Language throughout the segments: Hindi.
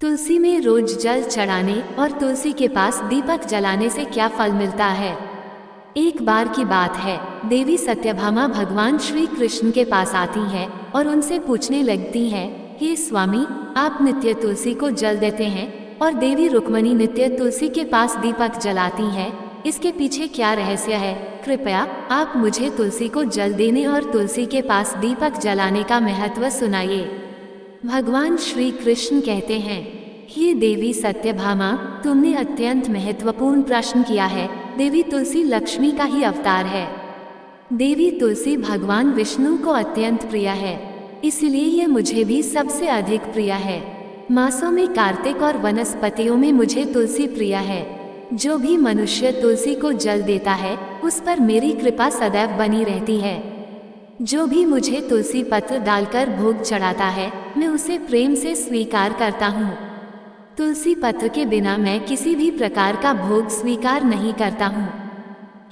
तुलसी में रोज जल चढ़ाने और तुलसी के पास दीपक जलाने से क्या फल मिलता है। एक बार की बात है, देवी सत्यभामा भगवान श्री कृष्ण के पास आती हैं और उनसे पूछने लगती हैं, हे स्वामी, आप नित्य तुलसी को जल देते हैं और देवी रुक्मणी नित्य तुलसी के पास दीपक जलाती हैं, इसके पीछे क्या रहस्य है? कृपया आप मुझे तुलसी को जल देने और तुलसी के पास दीपक जलाने का महत्व सुनाइए। भगवान श्री कृष्ण कहते हैं, हे देवी सत्यभामा, तुमने अत्यंत महत्वपूर्ण प्रश्न किया है। देवी तुलसी लक्ष्मी का ही अवतार है। देवी तुलसी भगवान विष्णु को अत्यंत प्रिय है, इसलिए यह मुझे भी सबसे अधिक प्रिय है। मासों में कार्तिक और वनस्पतियों में मुझे तुलसी प्रिय है। जो भी मनुष्य तुलसी को जल देता है, उस पर मेरी कृपा सदैव बनी रहती है। जो भी मुझे तुलसी पत्र डालकर भोग चढ़ाता है, मैं उसे प्रेम से स्वीकार करता हूँ। तुलसी पत्र के बिना मैं किसी भी प्रकार का भोग स्वीकार नहीं करता हूँ।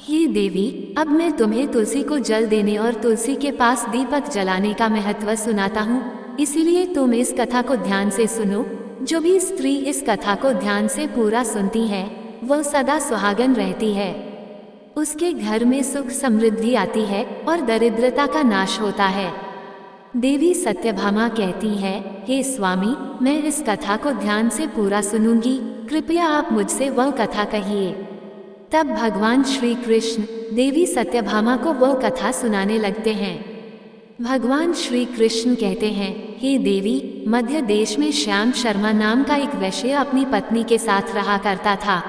हे देवी, अब मैं तुम्हें तुलसी को जल देने और तुलसी के पास दीपक जलाने का महत्व सुनाता हूँ, इसीलिए तुम इस कथा को ध्यान से सुनो। जो भी स्त्री इस कथा को ध्यान से पूरा सुनती है, वह सदा सुहागन रहती है। उसके घर में सुख समृद्धि आती है और दरिद्रता का नाश होता है। देवी सत्यभामा कहती है, हे स्वामी, मैं इस कथा को ध्यान से पूरा सुनूंगी, कृपया आप मुझसे वह कथा कहिए। तब भगवान श्री कृष्ण देवी सत्यभामा को वह कथा सुनाने लगते हैं। भगवान श्री कृष्ण कहते हैं, हे देवी, मध्य देश में श्याम शर्मा नाम का एक वैश्य अपनी पत्नी के साथ रहा करता था।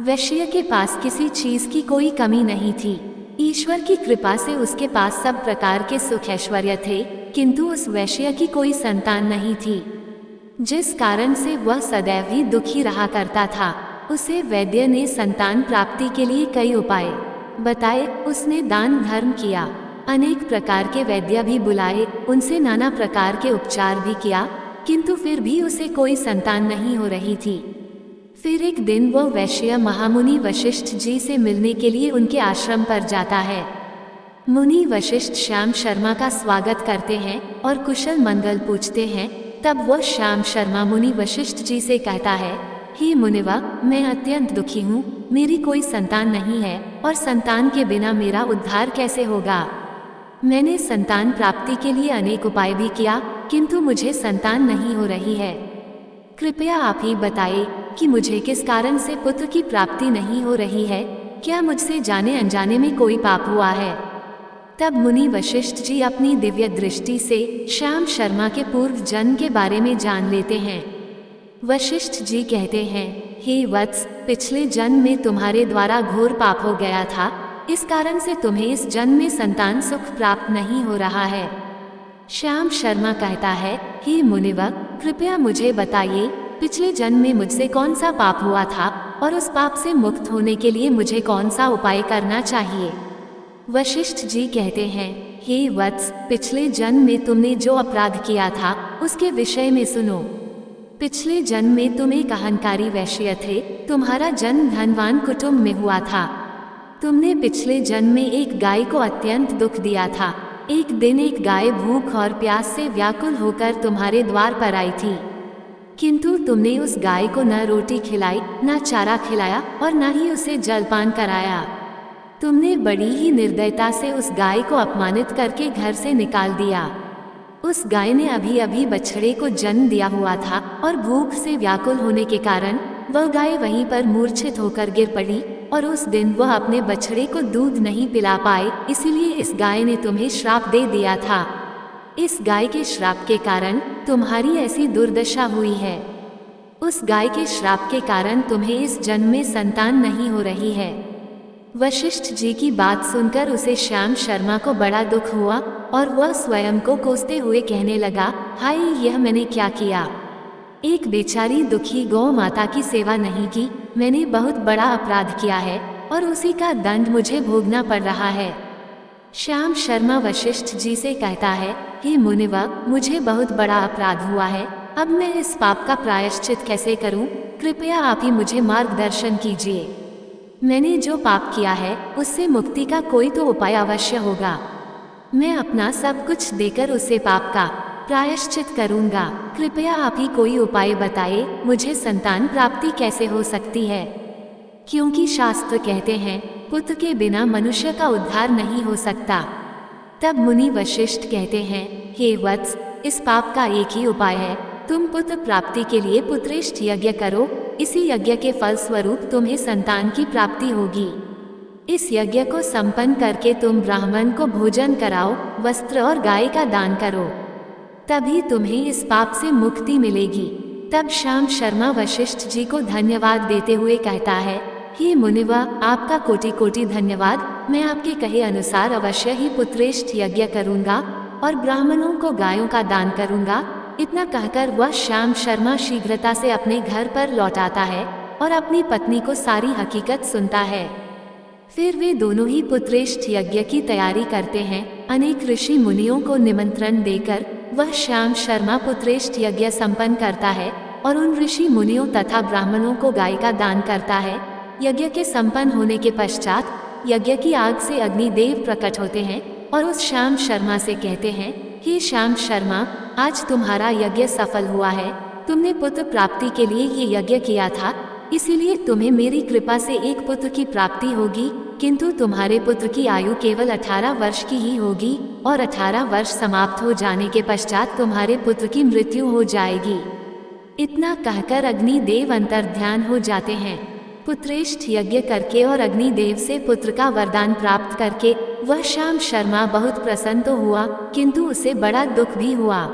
वैश्य के पास किसी चीज की कोई कमी नहीं थी। ईश्वर की कृपा से उसके पास सब प्रकार के सुख ऐश्वर्य थे, किंतु उस वैश्य की कोई संतान नहीं थी, जिस कारण से वह सदैव ही दुखी रहा करता था। उसे वैद्य ने संतान प्राप्ति के लिए कई उपाय बताए। उसने दान धर्म किया, अनेक प्रकार के वैद्य भी बुलाए, उनसे नाना प्रकार के उपचार भी किया, किंतु फिर भी उसे कोई संतान नहीं हो रही थी। फिर एक दिन वह वैश्य महामुनि वशिष्ठ जी से मिलने के लिए उनके आश्रम पर जाता है। मुनि वशिष्ठ श्याम शर्मा का स्वागत करते हैं और कुशल मंगल पूछते हैं। तब वह श्याम शर्मा मुनि वशिष्ठ जी से कहता है, हे मुनिवा, मैं अत्यंत दुखी हूँ, मेरी कोई संतान नहीं है और संतान के बिना मेरा उद्धार कैसे होगा। मैंने संतान प्राप्ति के लिए अनेक उपाय भी किया, किंतु मुझे संतान नहीं हो रही है। कृपया आप ही बताइए कि मुझे किस कारण से पुत्र की प्राप्ति नहीं हो रही है। क्या मुझसे जाने अनजाने में कोई पाप हुआ है? तब मुनि वशिष्ठ जी अपनी दिव्य दृष्टि से श्याम शर्मा के पूर्व जन्म के बारे में जान लेते हैं। वशिष्ठ जी कहते हैं, हे वत्स, पिछले जन्म में तुम्हारे द्वारा घोर पाप हो गया था, इस कारण से तुम्हें इस जन्म में संतान सुख प्राप्त नहीं हो रहा है। श्याम शर्मा कहता है, हे मुनिवर, कृपया मुझे बताइए, पिछले जन्म में मुझसे कौन सा पाप हुआ था और उस पाप से मुक्त होने के लिए मुझे कौन सा उपाय करना चाहिए। वशिष्ठ जी कहते हैं, हे वत्स, पिछले जन्म में तुमने जो अपराध किया था उसके विषय में सुनो। पिछले जन्म में तुम एक अहंकारी वैश्य थे। तुम्हारा जन्म धनवान कुटुंब में हुआ था। तुमने पिछले जन्म में एक गाय को अत्यंत दुख दिया था। एक दिन एक गाय भूख और प्यास से व्याकुल होकर तुम्हारे द्वार पर आई थी, किंतु तुमने उस गाय को न रोटी खिलाई, न चारा खिलाया और न ही उसे जलपान कराया। तुमने बड़ी ही निर्दयता से उस गाय को अपमानित करके घर से निकाल दिया। उस गाय ने अभी अभी बछड़े को जन्म दिया हुआ था और भूख से व्याकुल होने के कारण वह गाय वहीं पर मूर्छित होकर गिर पड़ी और उस दिन वह अपने बछड़े को दूध नहीं पिला पाए, इसीलिए इस गाय ने तुम्हें श्राप दे दिया था। इस गाय के श्राप के कारण तुम्हारी ऐसी दुर्दशा हुई है। उस गाय के श्राप के कारण तुम्हें इस जन्म में संतान नहीं हो रही है। वशिष्ठ जी की बात सुनकर उसे श्याम शर्मा को बड़ा दुख हुआ और वह स्वयं को कोसते हुए कहने लगा, हाय, यह मैंने क्या किया। एक बेचारी दुखी गौ माता की सेवा नहीं की, मैंने बहुत बड़ा अपराध किया है और उसी का दंड मुझे भोगना पड़ रहा है। श्याम शर्मा वशिष्ठ जी से कहता है, हे मुनिवा, मुझे बहुत बड़ा अपराध हुआ है, अब मैं इस पाप का प्रायश्चित कैसे करूं? कृपया आप ही मुझे मार्गदर्शन कीजिए। मैंने जो पाप किया है उससे मुक्ति का कोई तो उपाय अवश्य होगा। मैं अपना सब कुछ देकर उसे पाप का प्रायश्चित करूंगा। कृपया आप ही कोई उपाय बताए, मुझे संतान प्राप्ति कैसे हो सकती है, क्योंकि शास्त्र कहते हैं पुत्र के बिना मनुष्य का उद्धार नहीं हो सकता। तब मुनि वशिष्ठ कहते हैं, हे वत्स, इस पाप का एक ही उपाय है, तुम पुत्र प्राप्ति के लिए पुत्रेष्ठ यज्ञ करो। इसी यज्ञ के फल स्वरूप तुम्हें संतान की प्राप्ति होगी। इस यज्ञ को संपन्न करके तुम ब्राह्मण को भोजन कराओ, वस्त्र और गाय का दान करो, तभी तुम्हें इस पाप से मुक्ति मिलेगी। तब श्याम शर्मा वशिष्ठ जी को धन्यवाद देते हुए कहता है, हे मुनिवा, आपका कोटि कोटि धन्यवाद। मैं आपके कहे अनुसार अवश्य ही पुत्रेष्ठ यज्ञ करूंगा और ब्राह्मणों को गायों का दान करूंगा। इतना कहकर वह श्याम शर्मा शीघ्रता से अपने घर पर लौट आता है और अपनी पत्नी को सारी हकीकत सुनता है। फिर वे दोनों ही पुत्रेष्ठ यज्ञ की तैयारी करते हैं। अनेक ऋषि मुनियों को निमंत्रण देकर वह श्याम शर्मा पुत्रेष्ठ यज्ञ संपन्न करता है और उन ऋषि मुनियों तथा ब्राह्मणों को गाय का दान करता है। यज्ञ के संपन्न होने के पश्चात यज्ञ की आग से अग्निदेव प्रकट होते हैं और उस श्याम शर्मा से कहते हैं, हे श्याम शर्मा, आज तुम्हारा यज्ञ सफल हुआ है। तुमने पुत्र प्राप्ति के लिए ये यज्ञ किया था, इसीलिए तुम्हें मेरी कृपा से एक पुत्र की प्राप्ति होगी, किंतु तुम्हारे पुत्र की आयु केवल 18 वर्ष की ही होगी और 18 वर्ष समाप्त हो जाने के पश्चात तुम्हारे पुत्र की मृत्यु हो जाएगी। इतना कहकर अग्निदेव अंतर्ध्यान हो जाते हैं। पुत्रेष्ठ यज्ञ करके और अग्निदेव से पुत्र का वरदान प्राप्त करके वह श्याम शर्मा बहुत प्रसन्न तो हुआ, किंतु उसे बड़ा दुख भी हुआ।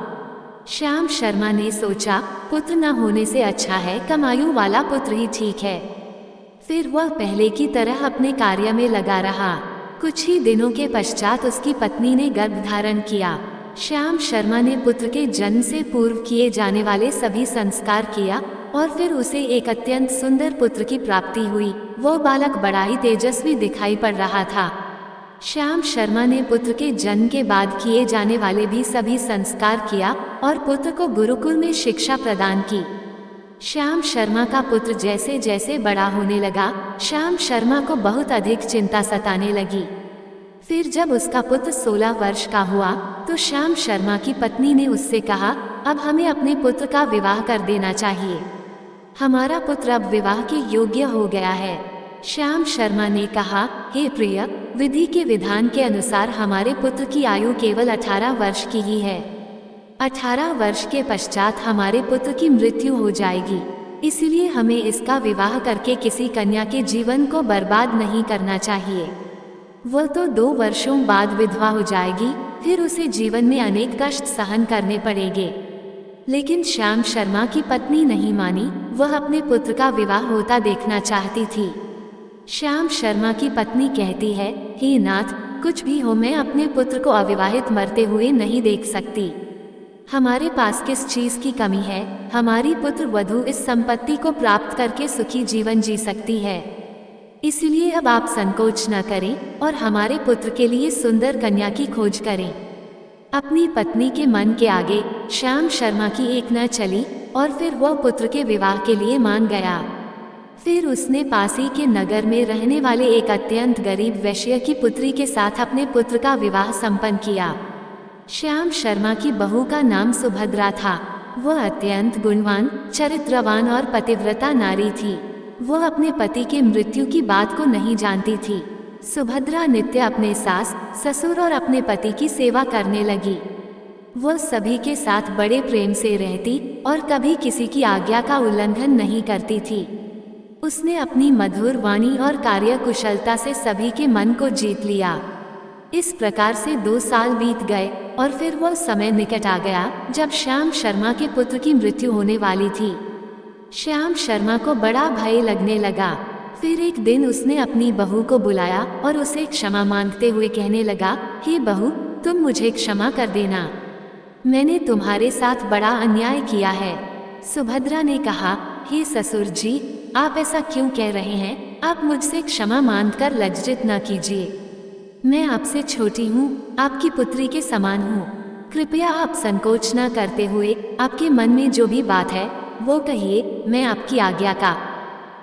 श्याम शर्मा ने सोचा, पुत्र न होने से अच्छा है कम-आयु वाला पुत्र ही ठीक है। फिर वह पहले की तरह अपने कार्य में लगा रहा। कुछ ही दिनों के पश्चात उसकी पत्नी ने गर्भ धारण किया। श्याम शर्मा ने पुत्र के जन्म से पूर्व किए जाने वाले सभी संस्कार किया और फिर उसे एक अत्यंत सुंदर पुत्र की प्राप्ति हुई। वो बालक बड़ा ही तेजस्वी दिखाई पड़ रहा था। श्याम शर्मा ने पुत्र के जन्म के बाद किए जाने वाले भी सभी संस्कार किया और पुत्र को गुरुकुल में शिक्षा प्रदान की। श्याम शर्मा का पुत्र जैसे जैसे बड़ा होने लगा, श्याम शर्मा को बहुत अधिक चिंता सताने लगी। फिर जब उसका पुत्र 16 वर्ष का हुआ तो श्याम शर्मा की पत्नी ने उससे कहा, अब हमें अपने पुत्र का विवाह कर देना चाहिए। हमारा पुत्र अब विवाह के योग्य हो गया है। श्याम शर्मा ने कहा, हे प्रिय, विधि के विधान के अनुसार हमारे पुत्र की आयु केवल 18 वर्ष की ही है। 18 वर्ष के पश्चात हमारे पुत्र की मृत्यु हो जाएगी, इसलिए हमें इसका विवाह करके किसी कन्या के जीवन को बर्बाद नहीं करना चाहिए। वह तो 2 वर्षों बाद विधवा हो जाएगी, फिर उसे जीवन में अनेक कष्ट सहन करने पड़ेंगे। लेकिन श्याम शर्मा की पत्नी नहीं मानी, वह अपने पुत्र का विवाह होता देखना चाहती थी। श्याम शर्मा की पत्नी कहती है, हे नाथ, कुछ भी हो, मैं अपने पुत्र को अविवाहित मरते हुए नहीं देख सकती। हमारे पास किस चीज की कमी है? हमारी पुत्र वधू इस संपत्ति को प्राप्त करके सुखी जीवन जी सकती है। इसलिए अब आप संकोच न करें और हमारे पुत्र के लिए सुंदर कन्या की खोज करें। अपनी पत्नी के मन के आगे श्याम शर्मा की एक न चली और फिर वह पुत्र के विवाह के लिए मान गया। फिर उसने पास ही के नगर में रहने वाले एक अत्यंत गरीब वैश्य की पुत्री के साथ अपने पुत्र का विवाह संपन्न किया। श्याम शर्मा की बहू का नाम सुभद्रा था। वह अत्यंत गुणवान, चरित्रवान और पतिव्रता नारी थी। वह अपने पति के मृत्यु की बात को नहीं जानती थी। सुभद्रा नित्य अपने सास, ससुर और अपने पति की सेवा करने लगी। वह सभी के साथ बड़े प्रेम से रहती और कभी किसी की आज्ञा का उल्लंघन नहीं करती थी। उसने अपनी मधुर वाणी और कार्यकुशलता से सभी के मन को जीत लिया। इस प्रकार से 2 साल बीत गए और फिर वह समय निकट आ गया जब श्याम शर्मा के पुत्र की मृत्यु होने वाली थी। श्याम शर्मा को बड़ा भय लगने लगा। फिर एक दिन उसने अपनी बहू को बुलाया और उसे क्षमा मांगते हुए कहने लगा, हे बहू, तुम मुझे क्षमा कर देना, मैंने तुम्हारे साथ बड़ा अन्याय किया है। सुभद्रा ने कहा, हे ससुर जी, आप ऐसा क्यों कह रहे हैं? आप मुझसे क्षमा मांगकर लज्जित न कीजिए। मैं आपसे छोटी हूँ, आपकी पुत्री के समान हूँ। कृपया आप संकोच न करते हुए आपके मन में जो भी बात है वो कहिए, मैं आपकी आज्ञा का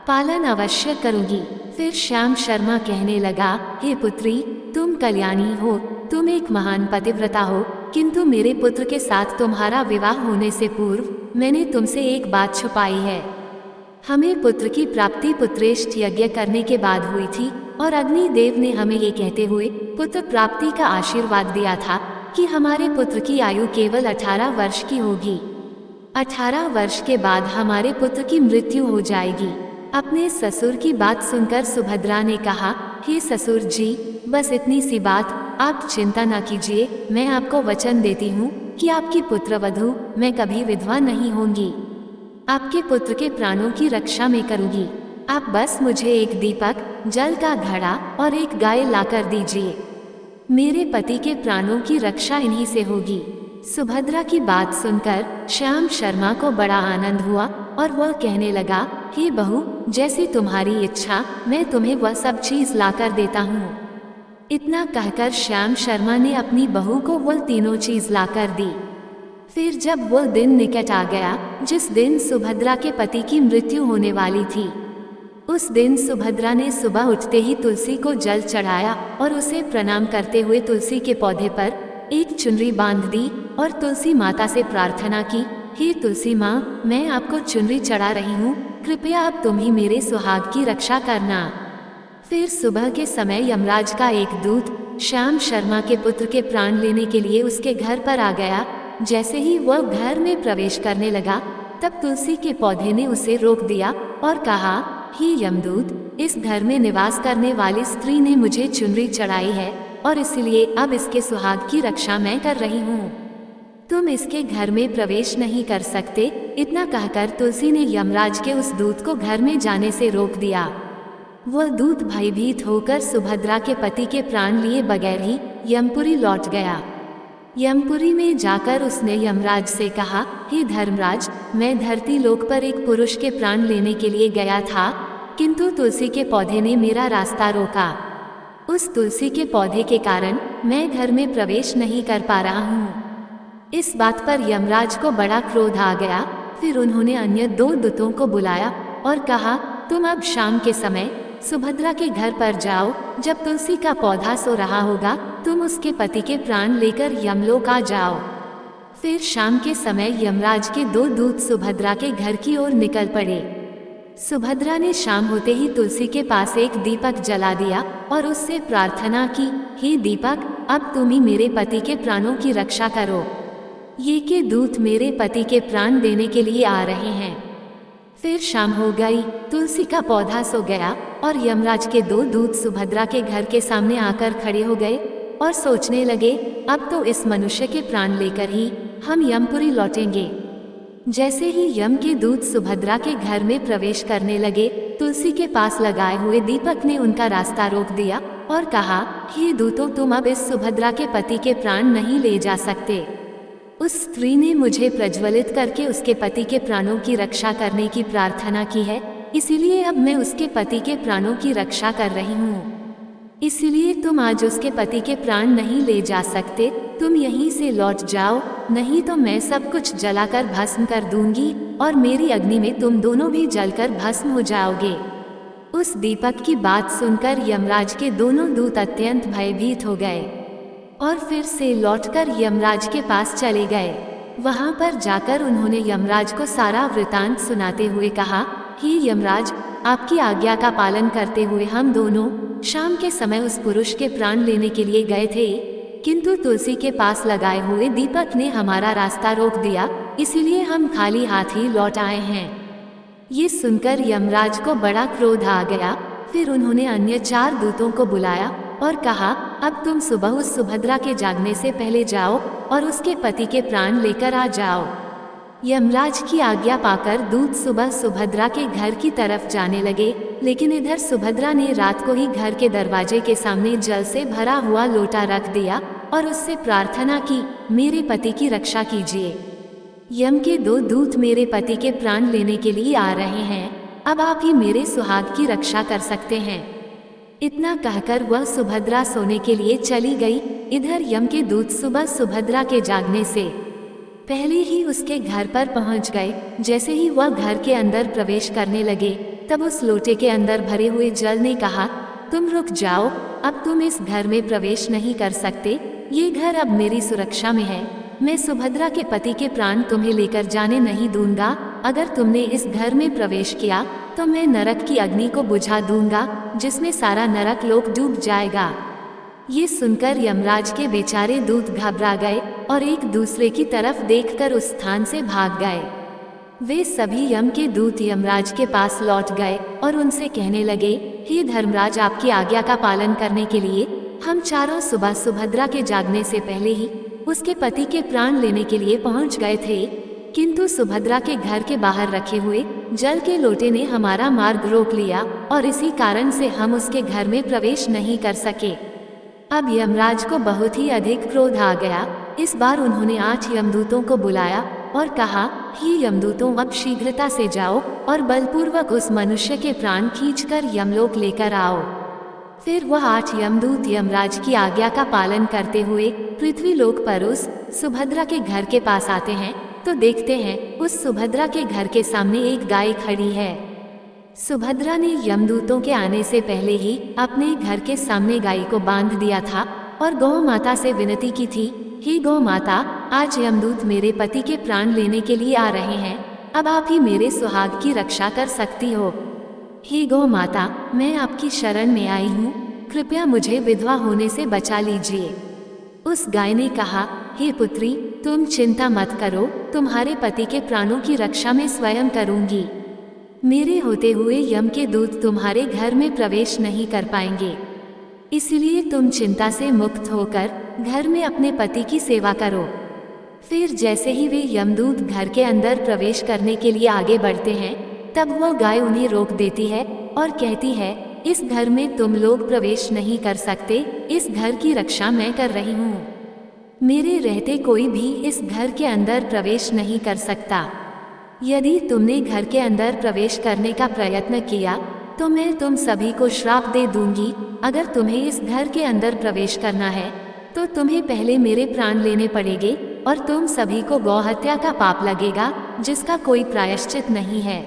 पालन अवश्य करूँगी। फिर श्याम शर्मा कहने लगा, हे पुत्री, तुम कल्याणी हो, तुम एक महान पतिव्रता हो, किंतु मेरे पुत्र के साथ तुम्हारा विवाह होने से पूर्व मैंने तुमसे एक बात छुपाई है। हमें पुत्र की प्राप्ति पुत्रेष्ठ यज्ञ करने के बाद हुई थी और अग्निदेव ने हमें ये कहते हुए पुत्र प्राप्ति का आशीर्वाद दिया था कि हमारे पुत्र की आयु केवल 18 वर्ष की होगी। 18 वर्ष के बाद हमारे पुत्र की मृत्यु हो जाएगी। अपने ससुर की बात सुनकर सुभद्रा ने कहा, हे ससुर जी, बस इतनी सी बात, आप चिंता न कीजिए। मैं आपको वचन देती हूँ कि आपकी पुत्रवधू मैं कभी विधवा नहीं होंगी। आपके पुत्र के प्राणों की रक्षा मैं करूँगी। आप बस मुझे एक दीपक, जल का घड़ा और एक गाय लाकर दीजिए। मेरे पति के प्राणों की रक्षा इन्हीं से होगी। सुभद्रा की बात सुनकर श्याम शर्मा को बड़ा आनंद हुआ और वह कहने लगा, हे बहू, जैसी तुम्हारी इच्छा, मैं तुम्हें वह सब चीज लाकर देता हूँ। इतना कहकर श्याम शर्मा ने अपनी बहू को वह तीनों चीज लाकर दी। फिर जब वह दिन निकट आ गया जिस दिन सुभद्रा के पति की मृत्यु होने वाली थी, उस दिन सुभद्रा ने सुबह उठते ही तुलसी को जल चढ़ाया और उसे प्रणाम करते हुए तुलसी के पौधे पर एक चुनरी बांध दी और तुलसी माता से प्रार्थना की, हे तुलसी माँ, मैं आपको चुनरी चढ़ा रही हूँ, कृपया अब तुम ही मेरे सुहाग की रक्षा करना। फिर सुबह के समय यमराज का एक दूत श्याम शर्मा के पुत्र के प्राण लेने के लिए उसके घर पर आ गया। जैसे ही वह घर में प्रवेश करने लगा तब तुलसी के पौधे ने उसे रोक दिया और कहा, हे यमदूत, इस घर में निवास करने वाली स्त्री ने मुझे चुनरी चढ़ाई है और इसलिए अब इसके सुहाग की रक्षा मैं कर रही हूँ। तुम इसके घर में प्रवेश नहीं कर सकते। इतना कहकर तुलसी ने यमराज के उस दूत को घर में जाने से रोक दिया। वह दूत भयभीत होकर सुभद्रा के पति के प्राण लिए बगैर ही यमपुरी लौट गया। यमपुरी में जाकर उसने यमराज से कहा, हे धर्मराज, मैं धरती लोक पर एक पुरुष के प्राण लेने के लिए गया था, किंतु तुलसी के पौधे ने मेरा रास्ता रोका। उस तुलसी के पौधे के कारण मैं घर में प्रवेश नहीं कर पा रहा हूँ। इस बात पर यमराज को बड़ा क्रोध आ गया। फिर उन्होंने अन्य 2 दूतों को बुलाया और कहा, तुम अब शाम के समय सुभद्रा के घर पर जाओ। जब तुलसी का पौधा सो रहा होगा तुम उसके पति के प्राण लेकर यमलोक आ जाओ। फिर शाम के समय यमराज के 2 दूत सुभद्रा के घर की ओर निकल पड़े। सुभद्रा ने शाम होते ही तुलसी के पास एक दीपक जला दिया और उससे प्रार्थना की, हे दीपक, अब तुम ही मेरे पति के प्राणों की रक्षा करो। ये के दूत मेरे पति के प्राण देने के लिए आ रहे हैं। फिर शाम हो गई, तुलसी का पौधा सो गया और यमराज के 2 दूत सुभद्रा के घर के सामने आकर खड़े हो गए और सोचने लगे, अब तो इस मनुष्य के प्राण लेकर ही हम यमपुरी लौटेंगे। जैसे ही यम के दूत सुभद्रा के घर में प्रवेश करने लगे, तुलसी के पास लगाए हुए दीपक ने उनका रास्ता रोक दिया और कहा, हे दूतों, तुम अब इस सुभद्रा के पति के प्राण नहीं ले जा सकते। उस स्त्री ने मुझे प्रज्वलित करके उसके पति के प्राणों की रक्षा करने की प्रार्थना की है, इसीलिए अब मैं उसके पति के प्राणों की रक्षा कर रही हूँ। इसलिए तुम आज उसके पति के प्राण नहीं ले जा सकते। तुम यहीं से लौट जाओ, नहीं तो मैं सब कुछ जलाकर भस्म कर दूंगी और मेरी अग्नि में तुम दोनों भी जलकर भस्म हो जाओगे। उस दीपक की बात सुनकर यमराज के दोनों दूत अत्यंत भयभीत हो गए और फिर से लौटकर यमराज के पास चले गए। वहां पर जाकर उन्होंने यमराज को सारा वृतांत सुनाते हुए कहा, हे यमराज, आपकी आज्ञा का पालन करते हुए हम दोनों शाम के समय उस पुरुष के प्राण लेने के लिए गए थे, किंतु तुलसी के पास लगाए हुए दीपक ने हमारा रास्ता रोक दिया, इसीलिए हम खाली हाथ ही लौट आए हैं। ये सुनकर यमराज को बड़ा क्रोध आ गया। फिर उन्होंने अन्य 4 दूतों को बुलाया और कहा, अब तुम सुबह उस सुभद्रा के जागने से पहले जाओ और उसके पति के प्राण लेकर आ जाओ। यमराज की आज्ञा पाकर दूत सुबह सुभद्रा के घर की तरफ जाने लगे, लेकिन इधर सुभद्रा ने रात को ही घर के दरवाजे के सामने जल से भरा हुआ लोटा रख दिया और उससे प्रार्थना की, मेरे पति की रक्षा कीजिए। यम के 2 दूत मेरे पति के प्राण लेने के लिए आ रहे हैं, अब आप ही मेरे सुहाग की रक्षा कर सकते हैं। इतना कहकर वह सुभद्रा सोने के लिए चली गई। इधर यम के दूत सुबह सुभद्रा के जागने से पहले ही उसके घर पर पहुंच गए। जैसे ही वह घर के अंदर प्रवेश करने लगे तब उस लोटे के अंदर भरे हुए जल ने कहा, तुम रुक जाओ, अब तुम इस घर में प्रवेश नहीं कर सकते। ये घर अब मेरी सुरक्षा में है। मैं सुभद्रा के पति के प्राण तुम्हें लेकर जाने नहीं दूंगा। अगर तुमने इस घर में प्रवेश किया तो मैं नरक की अग्नि को बुझा दूंगा, जिसमें सारा नरक लोक डूब जाएगा। ये सुनकर यमराज के बेचारे दूत घबरा गए और एक दूसरे की तरफ देखकर उस स्थान से भाग गए। वे सभी यम के दूत यमराज के पास लौट गए और उनसे कहने लगे, हे धर्मराज, आपकी आज्ञा का पालन करने के लिए हम चारों सुबह सुभद्रा के जागने से पहले ही उसके पति के प्राण लेने के लिए पहुंच गए थे, किंतु सुभद्रा के घर के बाहर रखे हुए जल के लोटे ने हमारा मार्ग रोक लिया और इसी कारण से हम उसके घर में प्रवेश नहीं कर सके। अब यमराज को बहुत ही अधिक क्रोध आ गया। इस बार उन्होंने 8 यमदूतों को बुलाया और कहा, हे यमदूतों, अब शीघ्रता से जाओ और बलपूर्वक उस मनुष्य के प्राण खींचकर यमलोक लेकर आओ। फिर वह 8 यमदूत यमराज की आज्ञा का पालन करते हुए पृथ्वी लोक पर उस सुभद्रा के घर के पास आते हैं तो देखते हैं उस सुभद्रा के घर के सामने एक गाय खड़ी है। सुभद्रा ने यमदूतों के आने से पहले ही अपने घर के सामने गाय को बांध दिया था और गौ माता से विनती की थी, हे गौ माता, आज यमदूत मेरे पति के प्राण लेने के लिए आ रहे हैं, अब आप ही मेरे सुहाग की रक्षा कर सकती हो। हे गौ माता, मैं आपकी शरण में आई हूँ, कृपया मुझे विधवा होने से बचा लीजिए। उस गाय ने कहा, हे पुत्री, तुम चिंता मत करो, तुम्हारे पति के प्राणों की रक्षा मैं स्वयं करूंगी। मेरे होते हुए यम के दूत तुम्हारे घर में प्रवेश नहीं कर पाएंगे, इसलिए तुम चिंता से मुक्त होकर घर में अपने पति की सेवा करो। फिर जैसे ही वे यमदूत घर के अंदर प्रवेश करने के लिए आगे बढ़ते हैं, तब वह गाय उन्हें रोक देती है और कहती है, इस घर में तुम लोग प्रवेश नहीं कर सकते, इस घर की रक्षा मैं कर रही हूँ। मेरे रहते कोई भी इस घर के अंदर प्रवेश नहीं कर सकता। यदि तुमने घर के अंदर प्रवेश करने का प्रयत्न किया तो मैं तुम सभी को श्राप दे दूंगी। अगर तुम्हें इस घर के अंदर प्रवेश करना है तो तुम्हें पहले मेरे प्राण लेने पड़ेंगे और तुम सभी को गौहत्या का पाप लगेगा, जिसका कोई प्रायश्चित नहीं है।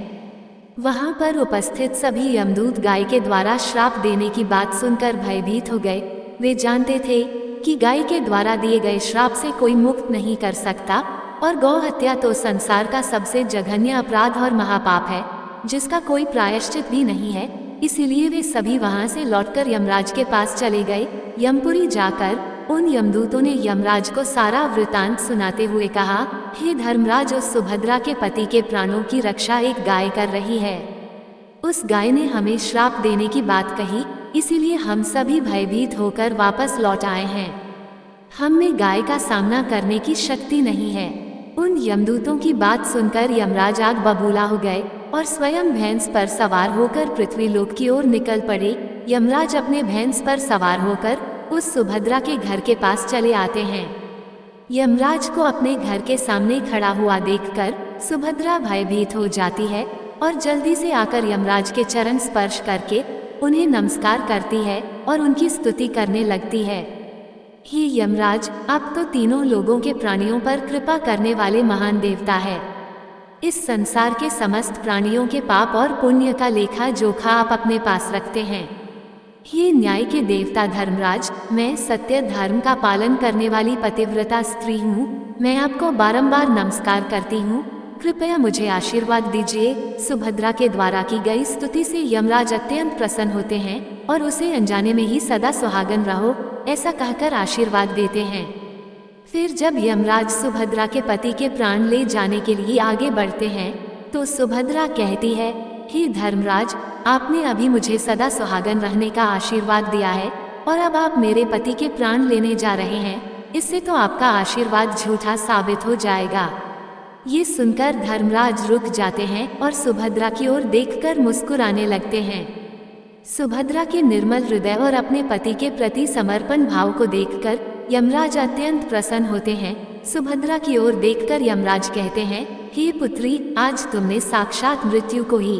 वहां पर उपस्थित सभी यमदूत गाय के द्वारा श्राप देने की बात सुनकर भयभीत हो गए। वे जानते थे कि गाय के द्वारा दिए गए श्राप से कोई मुक्त नहीं कर सकता और गौ हत्या तो संसार का सबसे जघन्य अपराध और महापाप है, जिसका कोई प्रायश्चित भी नहीं है। इसीलिए वे सभी वहां से लौटकर यमराज के पास चले गए। यमपुरी जाकर उन यमदूतों ने यमराज को सारा वृतांत सुनाते हुए कहा, हे धर्मराज, उस सुभद्रा के पति के प्राणों की रक्षा एक गाय कर रही है। उस गाय ने हमें श्राप देने की बात कही, इसीलिए हम सभी भयभीत होकर वापस लौट आए हैं। हम में गाय का सामना करने की शक्ति नहीं है। उन यमदूतों की बात सुनकर यमराज आग बबूला हो गए और स्वयं भैंस पर सवार होकर पृथ्वी लोक की ओर निकल पड़े। यमराज अपने भैंस पर सवार होकर उस सुभद्रा के घर के पास चले आते हैं। यमराज को अपने घर के सामने खड़ा हुआ देखकर सुभद्रा भयभीत हो जाती है और जल्दी से आकर यमराज के चरण स्पर्श करके उन्हें नमस्कार करती है और उनकी स्तुति करने लगती है। हे यमराज, आप तो तीनों लोगों के प्राणियों पर कृपा करने वाले महान देवता है। इस संसार के समस्त प्राणियों के पाप और पुण्य का लेखा जोखा आप अपने पास रखते हैं। हे न्याय के देवता धर्मराज, मैं सत्य धर्म का पालन करने वाली पतिव्रता स्त्री हूँ। मैं आपको बारंबार नमस्कार करती हूँ, कृपया मुझे आशीर्वाद दीजिए। सुभद्रा के द्वारा की गई स्तुति से यमराज अत्यंत प्रसन्न होते हैं और उसे अनजाने में ही सदा सुहागन रहो ऐसा कहकर आशीर्वाद देते हैं। फिर जब यमराज सुभद्रा के पति के प्राण ले जाने के लिए आगे बढ़ते हैं तो सुभद्रा कहती है, हे धर्मराज, आपने अभी मुझे सदा सुहागन रहने का आशीर्वाद दिया है और अब आप मेरे पति के प्राण लेने जा रहे हैं, इससे तो आपका आशीर्वाद झूठा साबित हो जाएगा। ये सुनकर धर्मराज रुक जाते हैं और सुभद्रा की ओर देखकर मुस्कुराने लगते हैं। सुभद्रा के निर्मल हृदय और अपने पति के प्रति समर्पण भाव को देखकर यमराज अत्यंत प्रसन्न होते हैं। सुभद्रा की ओर देखकर यमराज कहते हैं, हे पुत्री, आज तुमने साक्षात मृत्यु को ही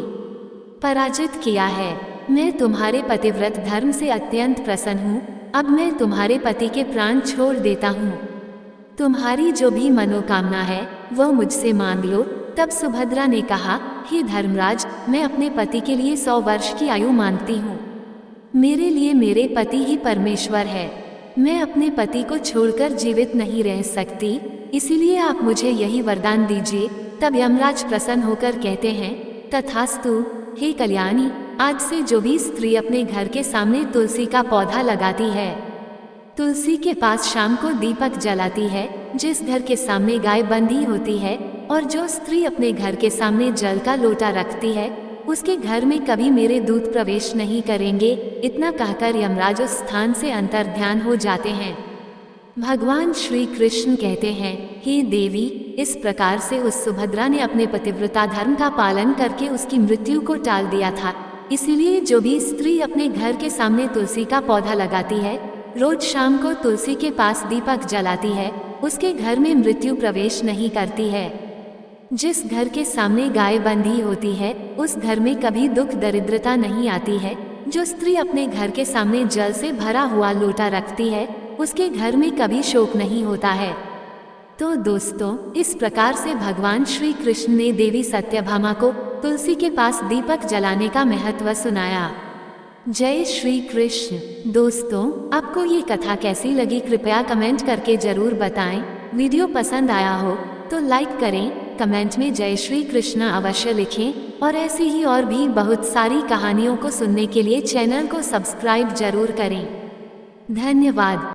पराजित किया है। मैं तुम्हारे पतिव्रत धर्म से अत्यंत प्रसन्न हूँ। अब मैं तुम्हारे पति के प्राण छोड़ देता हूँ। तुम्हारी जो भी मनोकामना है वह मुझसे मांग लो। तब सुभद्रा ने कहा, हे धर्मराज, मैं अपने पति के लिए 100 वर्ष की आयु मांगती हूँ। मेरे लिए मेरे पति ही परमेश्वर है। मैं अपने पति को छोड़कर जीवित नहीं रह सकती, इसीलिए आप मुझे यही वरदान दीजिए। तब यमराज प्रसन्न होकर कहते हैं, तथास्तु हे कल्याणी, आज से जो भी स्त्री अपने घर के सामने तुलसी का पौधा लगाती है, तुलसी के पास शाम को दीपक जलाती है, जिस घर के सामने गाय बंधी होती है, और जो स्त्री अपने घर के सामने जल का लोटा रखती है, उसके घर में कभी मेरे दूत प्रवेश नहीं करेंगे। इतना कहकर यमराज उस स्थान से अंतर्ध्यान हो जाते हैं। भगवान श्री कृष्ण कहते हैं, हे देवी, इस प्रकार से उस सुभद्रा ने अपने पतिव्रता धर्म का पालन करके उसकी मृत्यु को टाल दिया था। इसीलिए जो भी स्त्री अपने घर के सामने तुलसी का पौधा लगाती है, रोज शाम को तुलसी के पास दीपक जलाती है, उसके घर में मृत्यु प्रवेश नहीं करती है। जिस घर के सामने गाय बंधी होती है, उस घर में कभी दुख दरिद्रता नहीं आती है। जो स्त्री अपने घर के सामने जल से भरा हुआ लोटा रखती है, उसके घर में कभी शोक नहीं होता है। तो दोस्तों, इस प्रकार से भगवान श्री कृष्ण ने देवी सत्यभामा को तुलसी के पास दीपक जलाने का महत्व सुनाया। जय श्री कृष्ण। दोस्तों, आपको ये कथा कैसी लगी कृपया कमेंट करके जरूर बताएं। वीडियो पसंद आया हो तो लाइक करें, कमेंट में जय श्री कृष्ण अवश्य लिखें, और ऐसी ही और भी बहुत सारी कहानियों को सुनने के लिए चैनल को सब्सक्राइब जरूर करें। धन्यवाद।